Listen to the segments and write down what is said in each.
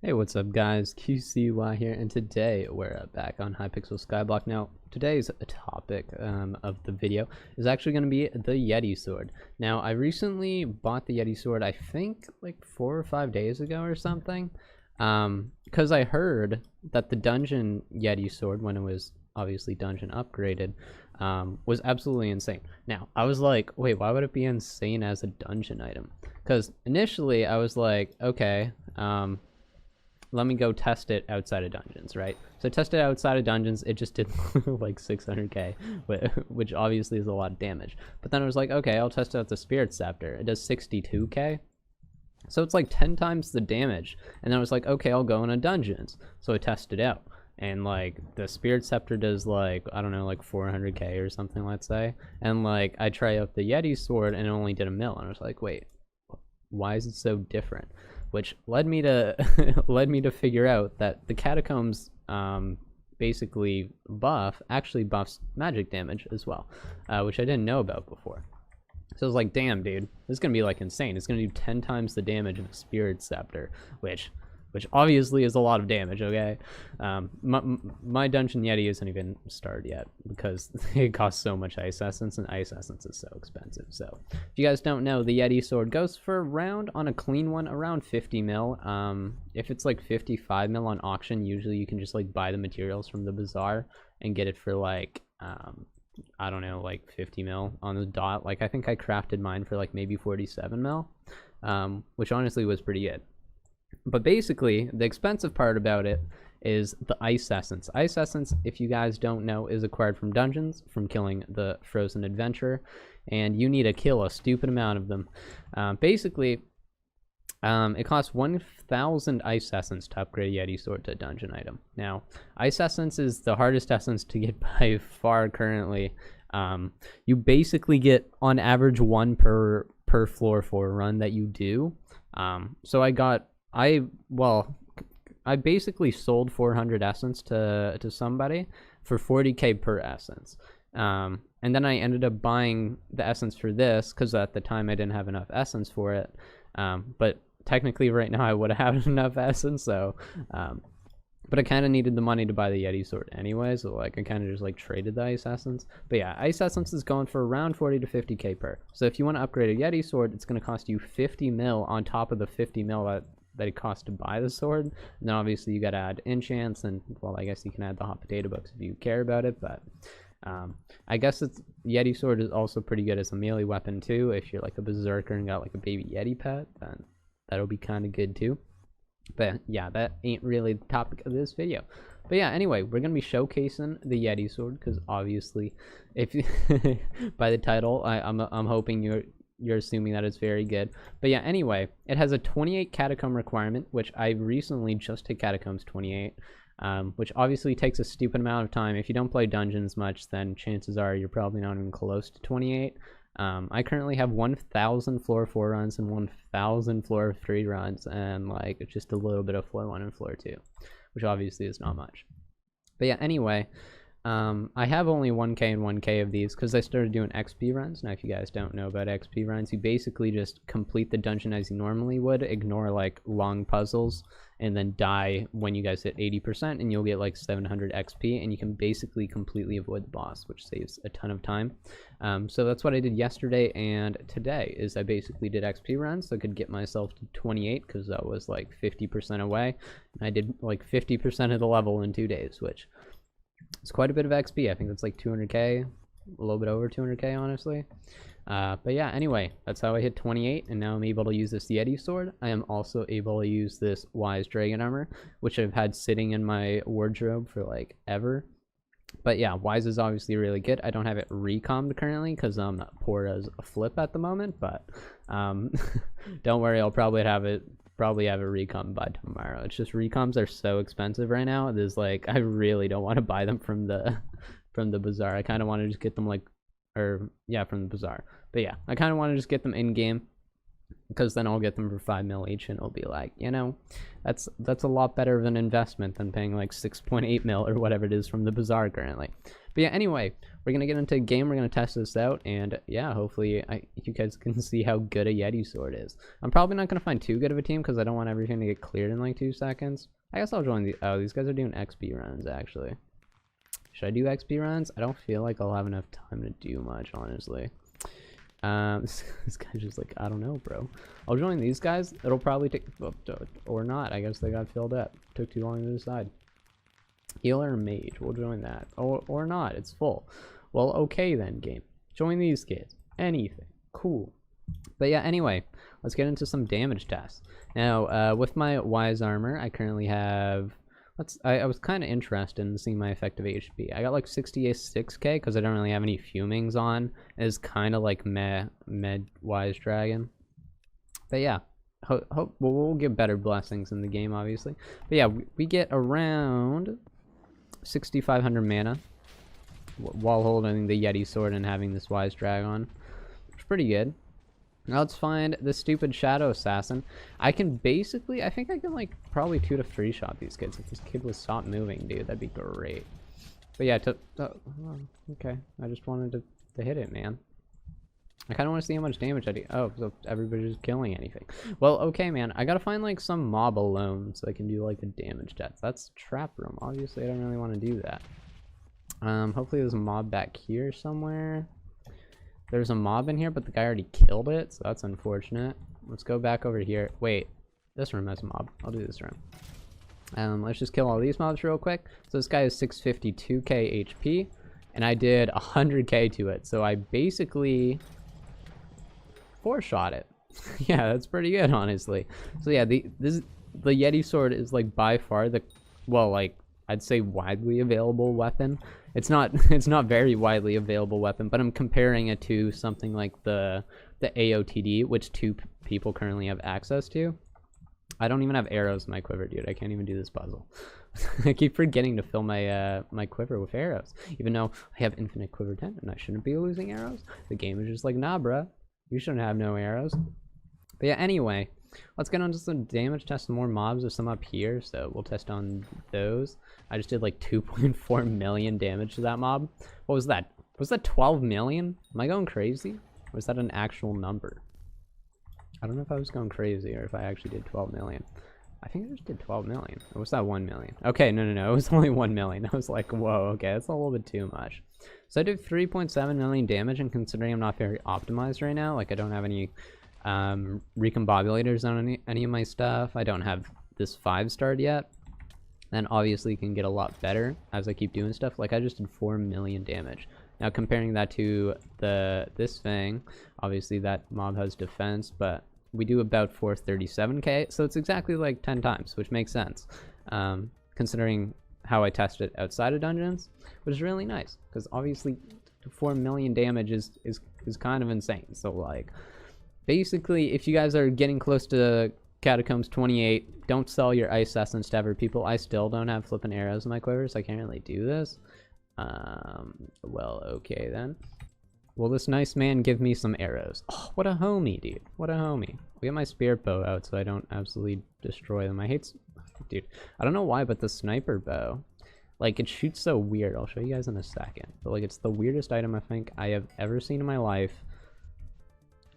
Hey, what's up guys? QCY here, and today we're back on Hypixel Skyblock. Now, today's topic of the video is actually going to be the Yeti Sword. Now, I recently bought the Yeti Sword, I think like 4 or 5 days ago or something, because I heard that the dungeon Yeti Sword, when it was obviously dungeon upgraded, was absolutely insane. Now, I was like, wait, why would it be insane as a dungeon item? Because initially I was like, okay, let me go test it outside of dungeons, right? So I tested it outside of dungeons, it just did like 600k, which obviously is a lot of damage. But then I was like, okay, I'll test out the Spirit Scepter. It does 62k, so it's like 10 times the damage. And then I was like, okay, I'll go into dungeons. So I tested it out. And like the Spirit Scepter does like, I don't know, like 400k or something, let's say. And like I try out the Yeti Sword and it only did a mil. And I was like, wait, why is it so different? Which led me to led me to figure out that the Catacombs basically actually buffs magic damage as well, which I didn't know about before. So I was like, damn, dude, this is gonna be like insane. It's gonna do 10 times the damage of a Spirit Scepter, which obviously is a lot of damage. Okay, my dungeon Yeti isn't even started yet because it costs so much ice essence, and ice essence is so expensive. So if you guys don't know, the Yeti Sword goes for around, on a clean one, around 50 mil. If it's like 55 mil on auction, usually you can just like buy the materials from the bazaar and get it for like I don't know, like 50 mil on the dot. Like I think I crafted mine for like maybe 47 mil, which honestly was pretty good. But basically, the expensive part about it is the ice essence. Ice essence, if you guys don't know, is acquired from dungeons, from killing the frozen adventurer, and you need to kill a stupid amount of them. Basically, it costs 1,000 ice essence to upgrade Yeti Sword to a dungeon item. Now, ice essence is the hardest essence to get by far currently. You basically get, on average, one per floor 4 run that you do. So I basically sold 400 essence to somebody for 40k per essence. And then I ended up buying the essence for this because at the time I didn't have enough essence for it. But technically right now I would have had enough essence, so but I kind of needed the money to buy the Yeti Sword anyway, so like I kind of just like traded the ice essence. But yeah, ice essence is going for around 40 to 50k per. So if you want to upgrade a Yeti Sword, it's going to cost you 50 mil on top of the 50 mil that it costs to buy the sword. And then obviously you got to add enchants, and well, I guess you can add the hot potato books if you care about it. But I guess Yeti Sword is also pretty good as a melee weapon too. If you're like a berserker and got like a baby Yeti pet, then that'll be kind of good too. But yeah, that ain't really the topic of this video. But yeah, anyway, we're gonna be showcasing the Yeti Sword because obviously, if by the title, I'm hoping you're assuming that it's very good. But yeah, anyway, it has a 28 catacomb requirement, which I recently just hit catacombs 28, which obviously takes a stupid amount of time. If you don't play dungeons much, then chances are you're probably not even close to 28. I currently have 1,000 floor 4 runs and 1,000 floor 3 runs, and like just a little bit of floor 1 and floor 2, which obviously is not much. But yeah, anyway, I have only 1k and 1k of these because I started doing XP runs. Now, if you guys don't know about XP runs, you basically just complete the dungeon as you normally would, ignore like long puzzles, and then die when you guys hit 80%, and you'll get like 700 XP, and you can basically completely avoid the boss, which saves a ton of time. So that's what I did yesterday and today, is I basically did XP runs so I could get myself to 28 because that was like 50% away. And I did like 50% of the level in 2 days, which is quite a bit of XP. I think that's like 200k, a little bit over 200k, honestly. But yeah, anyway, that's how I hit 28, and now I'm able to use this Yeti Sword. I am also able to use this Wise Dragon Armor, which I've had sitting in my wardrobe for like ever. But yeah, Wise is obviously really good. I don't have it recommed currently because I'm poor as a flip at the moment, but don't worry, I'll probably have it recommed by tomorrow. It's just recoms are so expensive right now. There's like, I really don't want to buy them from the bazaar. I kind of want to just get them like, or yeah, from the bazaar. But yeah, I kind of want to just get them in game because then I'll get them for 5 mil each, and it'll be like, you know, that's a lot better of an investment than paying like 6.8 mil or whatever it is from the bazaar currently. But yeah, anyway, we're gonna get into a game. We're gonna test this out, and yeah, hopefully you guys can see how good a Yeti Sword is. I'm probably not gonna find too good of a team because I don't want everything to get cleared in like 2 seconds. I guess I'll join the. Oh, these guys are doing XP runs actually. Should I do XP runs? I don't feel like I'll have enough time to do much, honestly. This guy's just like, I don't know, bro. I'll join these guys. It'll probably take, or not. I guess they got filled up. Took too long to decide. Healer or Mage. We'll join that. Or not. It's full. Well, okay then, game. Join these kids. Anything. Cool. But yeah, anyway, let's get into some damage tests. Now, with my Wise Armor, I currently have... I was kind of interested in seeing my effective HP. I got like 66k because I don't really have any fumings on. It's kind of like med Wise Dragon. But yeah, we'll get better blessings in the game, obviously. But yeah, we get around 6,500 mana while holding the Yeti Sword and having this Wise Dragon. It's pretty good. Now let's find the stupid Shadow Assassin. I can basically, I think I can like probably 2 to 3 shot these kids. If this kid would stop moving, dude, that'd be great. But yeah, okay. I just wanted to hit it, man. I kind of want to see how much damage I do. Oh, so everybody's just killing anything. Well, okay, man. I gotta find like some mob alone so I can do like a damage test. That's trap room. Obviously, I don't really want to do that. Hopefully there's a mob back here somewhere. There's a mob in here, but the guy already killed it, so that's unfortunate. Let's go back over here. Wait, this room has a mob. I'll do this room. Let's just kill all these mobs real quick. So this guy is 652k HP, and I did 100k to it. So I basically 4-shot it. Yeah, that's pretty good, honestly. So yeah, the Yeti Sword is like by far the, well, like I'd say widely available weapon. It's not very widely available weapon, but I'm comparing it to something like the AOTD, which 2 people currently have access to. I don't even have arrows in my quiver, dude. I can't even do this puzzle. I keep forgetting to fill my my quiver with arrows, even though I have infinite quiver 10 and I shouldn't be losing arrows. The game is just like, nah, bruh. You shouldn't have no arrows. But yeah, anyway, let's get on to some damage tests. More mobs. There's some up here, so we'll test on those. I just did like 2.4 million damage to that mob. What was that? Was that 12 million? Am I going crazy? Or was that an actual number? I don't know if I was going crazy or if I actually did 12 million. I think I just did 12 million. Or was that 1 million? Okay, no. It was only 1 million. I was like, whoa, okay, that's a little bit too much. So I did 3.7 million damage, and considering I'm not very optimized right now, like I don't have any recombobulators on any of my stuff. I don't have this 5-starred yet. And obviously can get a lot better as I keep doing stuff. Like I just did 4 million damage. Now comparing that to this thing, obviously that mob has defense, but we do about 437k, so it's exactly like 10 times, which makes sense. Considering how I tested outside of dungeons, which is really nice, because obviously 4 million damage is kind of insane. So like, basically, if you guys are getting close to Catacombs 28, don't sell your ice essence to ever people. I still don't have flipping arrows in my quiver, so I can't really do this. Well, okay then. Will this nice man give me some arrows? Oh, what a homie, dude. What a homie. We get my spirit bow out so I don't absolutely destroy them. I hate... Dude, I don't know why, but the sniper bow, like, it shoots so weird. I'll show you guys in a second. But, like, it's the weirdest item I think I have ever seen in my life.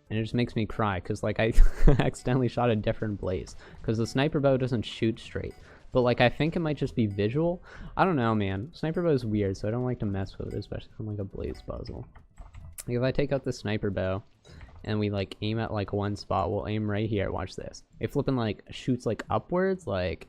And it just makes me cry, because, like, I accidentally shot a different blaze. Because the sniper bow doesn't shoot straight. But, like, I think it might just be visual. I don't know, man. Sniper bow is weird, so I don't like to mess with it, especially from, like, a blaze puzzle. Like, if I take out the sniper bow, and we, like, aim at, like, one spot, we'll aim right here. Watch this. It flipping, like, shoots, like, upwards, like,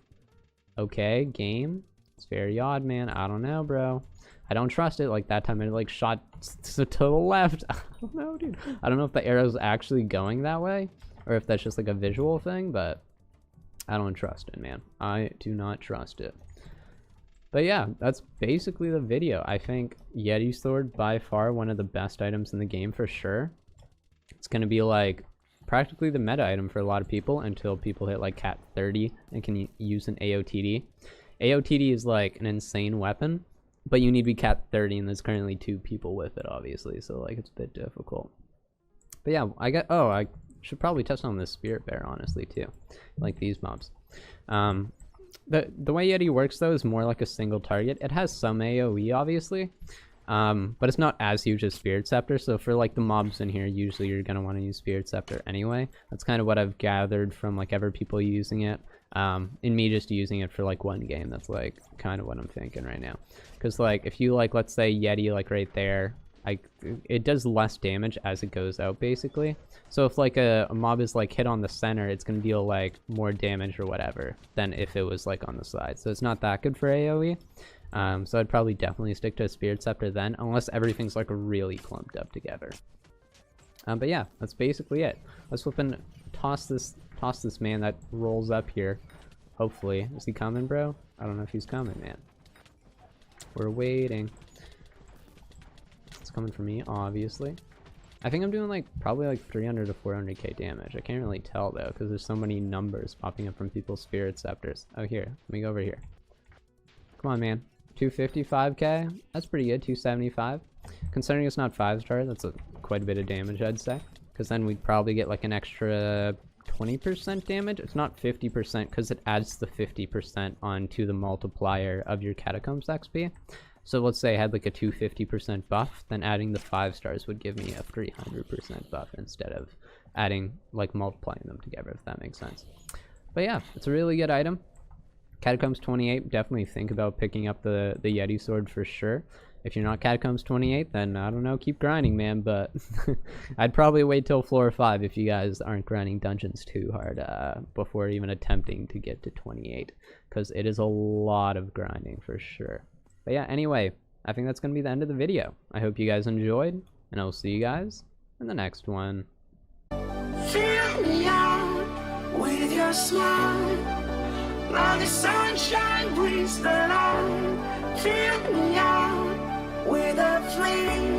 okay, game. It's very odd, man. I don't know, bro. I don't trust it. Like that time it like shot to the left. I don't know, dude. I don't know if the arrow's actually going that way or if that's just like a visual thing, but I don't trust it, man. I do not trust it. But yeah, that's basically the video. I think Yeti Sword by far one of the best items in the game for sure. It's gonna be like practically the meta item for a lot of people until people hit like Cat 30 and can use an AOTD. AOTD is like an insane weapon. But you need to be Cat 30, and there's currently 2 people with it, obviously, so, like, it's a bit difficult. But yeah, I Should probably test on this spirit bear, honestly, too. Like these mobs. The way Yeti works, though, is more like a single target. It has some AoE, obviously, but it's not as huge as Spirit Scepter. So for like the mobs in here, usually you're gonna want to use Spirit Scepter anyway. That's kind of what I've gathered from like ever people using it. In me just using it for like one game, that's like kind of what I'm thinking right now. Because like if you like, let's say Yeti like right there, it does less damage as it goes out, basically. So if like a mob is like hit on the center, it's gonna deal like more damage or whatever than if it was like on the side. So it's not that good for AoE. So I'd probably definitely stick to a Spirit Scepter then, unless everything's like really clumped up together. But yeah, that's basically it. Let's flip and toss this man that rolls up here. Hopefully. Is he coming, bro? I don't know if he's coming, man. We're waiting. It's coming for me, obviously. I think I'm doing like probably like 300 to 400k damage. I can't really tell though, because there's so many numbers popping up from people's Spirit Scepters. Oh, here. Let me go over here. Come on, man. 255k? That's pretty good. 275. Considering it's not 5-star, that's quite a bit of damage, I'd say. Because then we'd probably get like an extra 20% damage. It's not 50% because it adds the 50% onto the multiplier of your Catacombs XP. So let's say I had like a 250% buff, then adding the 5 stars would give me a 300% buff instead of adding, like multiplying them together, if that makes sense. But yeah, it's a really good item. Catacombs 28, definitely think about picking up the Yeti Sword for sure. If you're not Catacombs 28, then I don't know, keep grinding, man, but I'd probably wait till floor 5 if you guys aren't grinding dungeons too hard before even attempting to get to 28, because it is a lot of grinding for sure. But yeah, anyway, I think that's going to be the end of the video. I hope you guys enjoyed, and I will see you guys in the next one. Fill me out with your smile, now the sunshine brings the light. Fill me out with a flame.